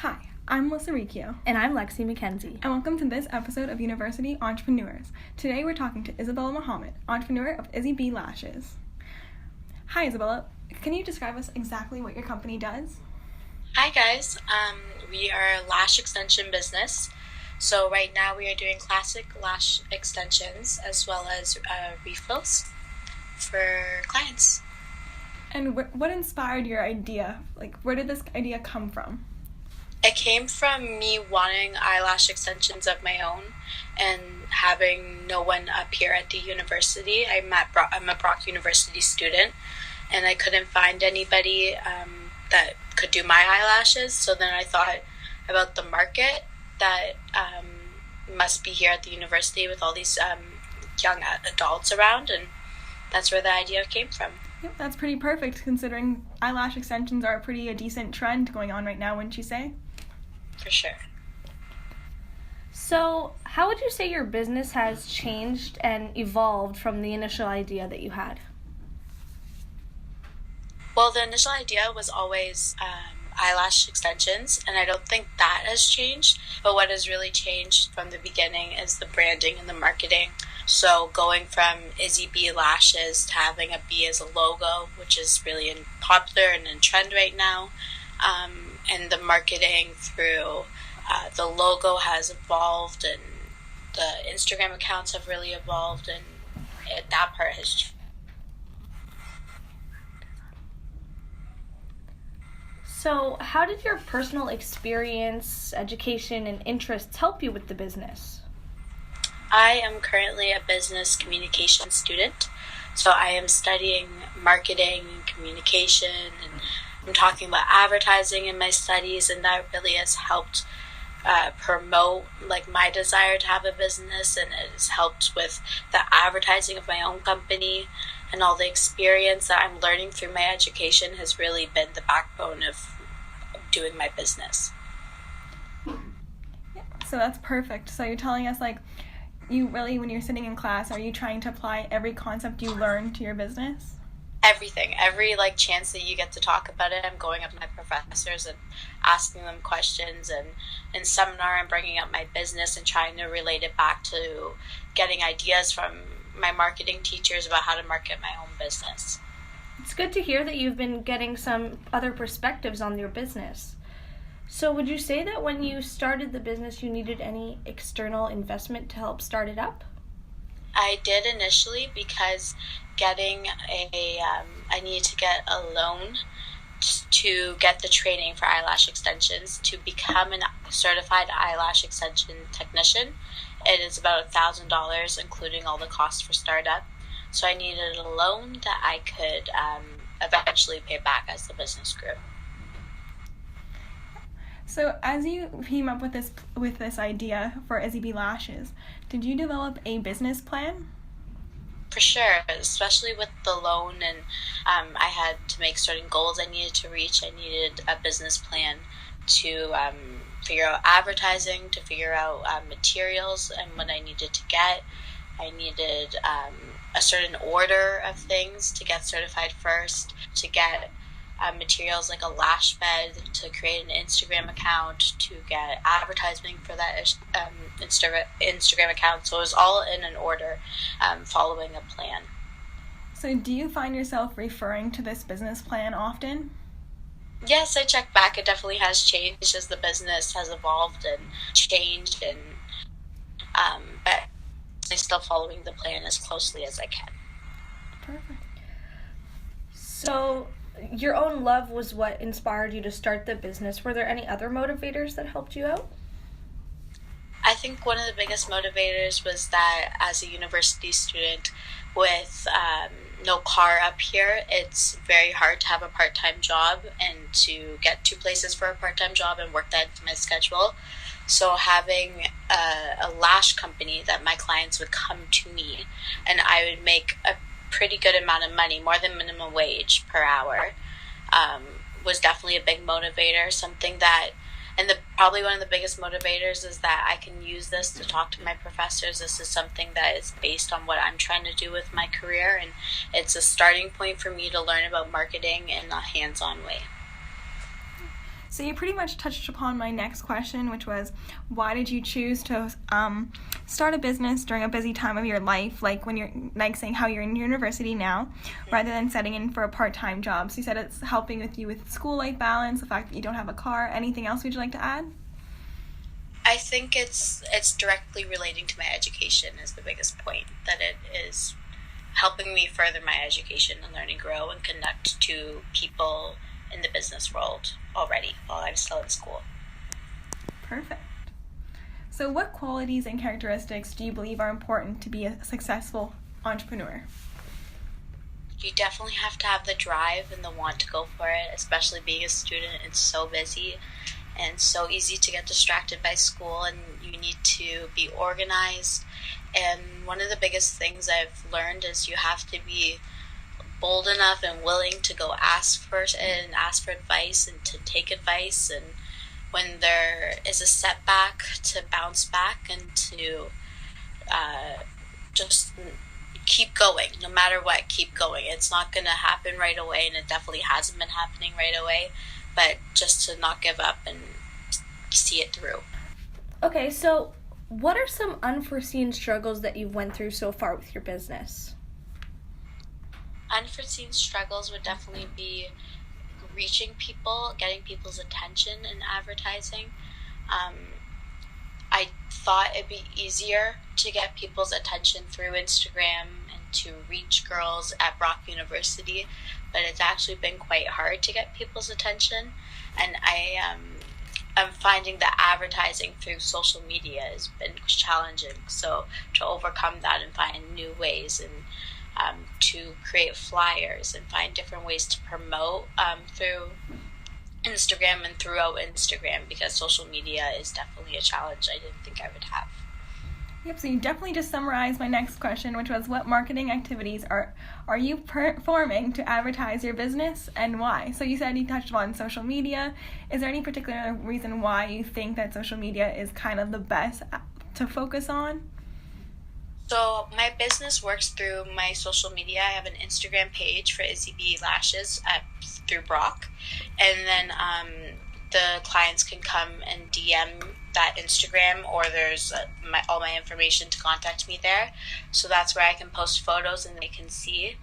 Hi, I'm Melissa Ricchio. And I'm McKenzie. And welcome to this episode of University Entrepreneurs. Today we're talking to Isabella Mohamed, entrepreneur of Izzy B Lashes. Hi Isabella, can you describe us exactly what your company does? Hi guys, we are a lash extension business. So right now we are doing classic lash extensions as well as refills for clients. And what inspired your idea? Where did this idea come from? It came from me wanting eyelash extensions of my own and having no one up here at the university. I'm a Brock University student, and I couldn't find anybody that could do my eyelashes. So then I thought about the market that must be here at the university with all these young adults around, and that's where the idea came from. Yep, that's pretty perfect considering eyelash extensions are a decent trend going on right now, wouldn't you say? For sure. So, how would you say your business has changed and evolved from the initial idea that you had? Well, the initial idea was always eyelash extensions, and I don't think that has changed. But what has really changed from the beginning is the branding and the marketing. So going from Izzy B Lashes to having a B as a logo, which is really popular and in trend right now, and the marketing through the logo has evolved, and the Instagram accounts have really evolved, and that part has changed. So, how did your personal experience, education, and interests help you with the business? I am currently a business communication student, so I am studying marketing and communication, and I'm talking about advertising in my studies, and that really has helped promote my desire to have a business, and it has helped with the advertising of my own company, and all the experience that I'm learning through my education has really been the backbone of doing my business. Yeah, so that's perfect. So you're telling us you really, when you're sitting in class, are you trying to apply every concept you learn to your business? Everything, every chance that you get to talk about it, I'm going up to my professors and asking them questions, and in seminar I'm bringing up my business and trying to relate it back to getting ideas from my marketing teachers about how to market my own business. It's good to hear that you've been getting some other perspectives on your business. So would you say that when you started the business you needed any external investment to help start it up? I did initially, because I needed to get a loan to get the training for eyelash extensions. To become a certified eyelash extension technician, it is about $1,000, including all the costs for startup. So I needed a loan that I could eventually pay back as the business grew. So as you came up with this idea for Izzy B Lashes, did you develop a business plan? For sure, especially with the loan, and I had to make certain goals I needed to reach. I needed a business plan to figure out advertising, to figure out materials and what I needed to get. I needed a certain order of things to get certified first, to get materials like a lash bed, to create an Instagram account, to get advertising for that Instagram account. So it was all in an order, following a plan. So do you find yourself referring to this business plan often? Yes, I check back. It definitely has changed as the business has evolved and changed, and but I'm still following the plan as closely as I can. Perfect. So your own love was what inspired you to start the business. Were there any other motivators that helped you out? I think one of the biggest motivators was that as a university student with no car up here, it's very hard to have a part-time job and to get two places for a part-time job and work that into my schedule. So having a lash company that my clients would come to me and I would make a pretty good amount of money, more than minimum wage per hour, was definitely a big motivator. Something that, and probably one of the biggest motivators is that I can use this to talk to my professors. This is something that is based on what I'm trying to do with my career, and it's a starting point for me to learn about marketing in a hands-on way. So you pretty much touched upon my next question, which was, why did you choose to start a business during a busy time of your life, like when you're like saying how you're in university now, rather than setting in for a part-time job? So you said it's helping with you with school life balance, the fact that you don't have a car. Anything else would you like to add? I think it's directly relating to my education is the biggest point, that it is helping me further my education and learn and grow and connect to people in the business world already while I'm still in school. Perfect. So what qualities and characteristics do you believe are important to be a successful entrepreneur? You definitely have to have the drive and the want to go for it, especially being a student. It's so busy and so easy to get distracted by school, and you need to be organized. And one of the biggest things I've learned is you have to be bold enough and willing to go ask for advice and to take advice, and when there is a setback, to bounce back and to just keep going. No matter what, keep going. It's not going to happen right away, and it definitely hasn't been happening right away, but just to not give up and see it through. Okay, so what are some unforeseen struggles that you've went through so far with your business? Unforeseen struggles would definitely be reaching people, getting people's attention in advertising. I thought it'd be easier to get people's attention through Instagram and to reach girls at Brock University, but it's actually been quite hard to get people's attention, and I'm finding that advertising through social media has been challenging. So to overcome that and find new ways and to create flyers and find different ways to promote through Instagram and throughout Instagram, because social media is definitely a challenge I didn't think I would have. Yep, so you definitely just summarized my next question, which was, what marketing activities are you performing to advertise your business and why? So you said you touched on social media. Is there any particular reason why you think that social media is kind of the best to focus on? So my business works through my social media. I have an Instagram page for Izzy B Lashes through Brock, and then the clients can come and DM that Instagram, or there's all my information to contact me there. So that's where I can post photos and they can see.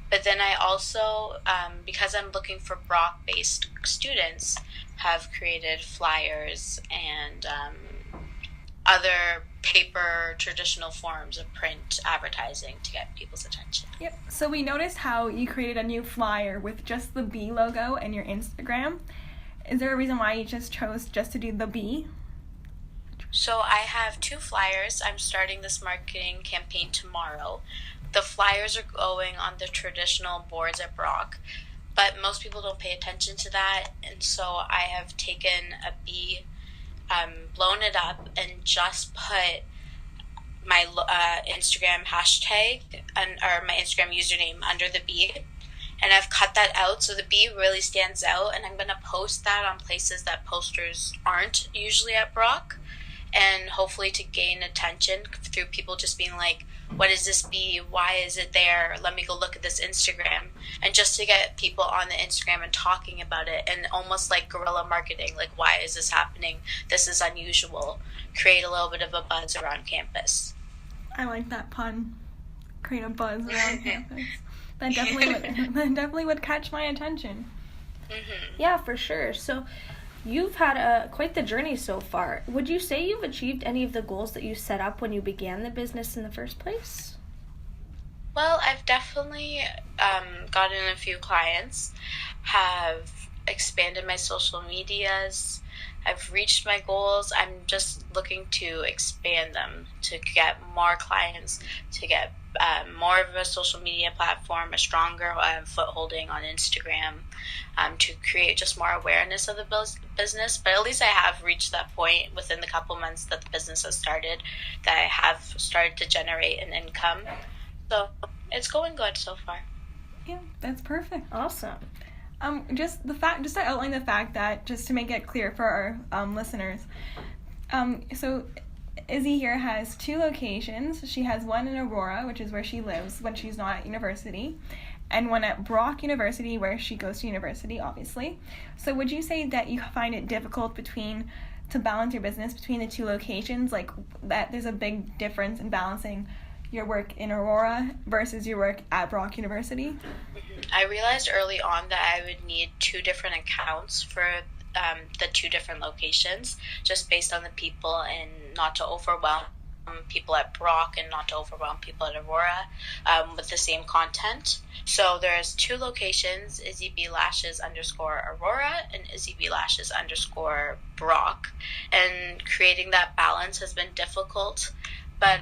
But then I also, because I'm looking for Brock-based students, have created flyers and other paper traditional forms of print advertising to get people's attention. Yep. So we noticed how you created a new flyer with just the B logo and your Instagram. Is there a reason why you just chose just to do the B? So I have 2 flyers. I'm starting this marketing campaign tomorrow. The flyers are going on the traditional boards at Brock, but most people don't pay attention to that, and so I have taken a B, blown it up, and just put my Instagram hashtag or my Instagram username under the B, and I've cut that out so the B really stands out, and I'm going to post that on places that posters aren't usually at Brock, and hopefully to gain attention through people just being like, what is this B? Why is it there? Let me go look at this Instagram. And just to get people on the Instagram and talking about it, and almost like guerrilla marketing, like, why is this happening? This is unusual. Create a little bit of a buzz around campus. I like that pun. Create a buzz around campus. That definitely would catch my attention. Mm-hmm. Yeah, for sure. So you've had quite the journey so far. Would you say you've achieved any of the goals that you set up when you began the business in the first place? Well, I've definitely gotten a few clients, have expanded my social medias, I've reached my goals. I'm just looking to expand them, to get more clients, to get more of a social media platform, a stronger footholding on Instagram, to create just more awareness of the business. But at least I have reached that point within the couple months that the business has started, that I have started to generate an income. So it's going good so far. Yeah, that's perfect. Awesome. Just to outline the fact that, just to make it clear for our listeners, so Izzy here has 2 locations. She has one in Aurora, which is where she lives when she's not at university, and one at Brock University, where she goes to university, obviously. So would you say that you find it difficult to balance your business between the two locations, like that there's a big difference in balancing your work in Aurora versus your work at Brock University? I realized early on that I would need 2 different accounts for the 2 different locations, just based on the people, and not to overwhelm people at Brock and not to overwhelm people at Aurora with the same content. So there's 2 locations, Izzy B Lashes _ Aurora and Izzy B Lashes _ Brock. And creating that balance has been difficult, but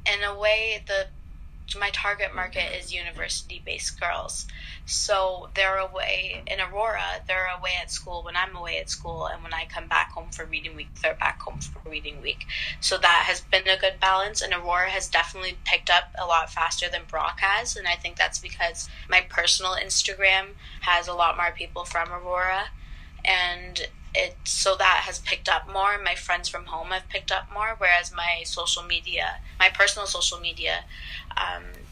in a way, my target market is university-based girls. So they're away in Aurora, they're away at school when I'm away at school, and when I come back home for reading week, they're back home for reading week. So that has been a good balance, and Aurora has definitely picked up a lot faster than Brock has, and I think that's because my personal Instagram has a lot more people from Aurora, and so that has picked up more. My friends from home have picked up more, whereas my personal social media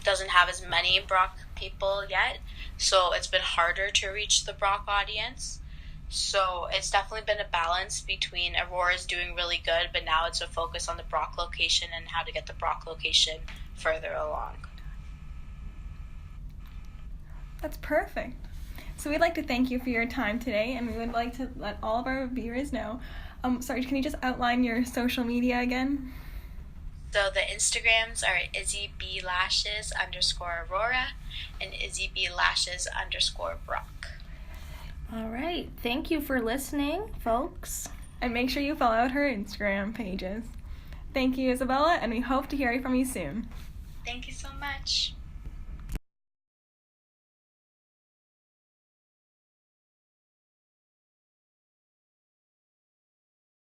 doesn't have as many Brock people yet, so it's been harder to reach the Brock audience. So it's definitely been a balance between Aurora's doing really good, but now it's a focus on the Brock location and how to get the Brock location further along. That's perfect. So we'd like to thank you for your time today, and we would like to let all of our viewers know. Sorry, can you just outline your social media again? So the Instagrams are Izzy B Lashes _ Aurora and Izzy B Lashes _ Brock. All right. Thank you for listening, folks. And make sure you follow out her Instagram pages. Thank you, Isabella, and we hope to hear from you soon. Thank you so much.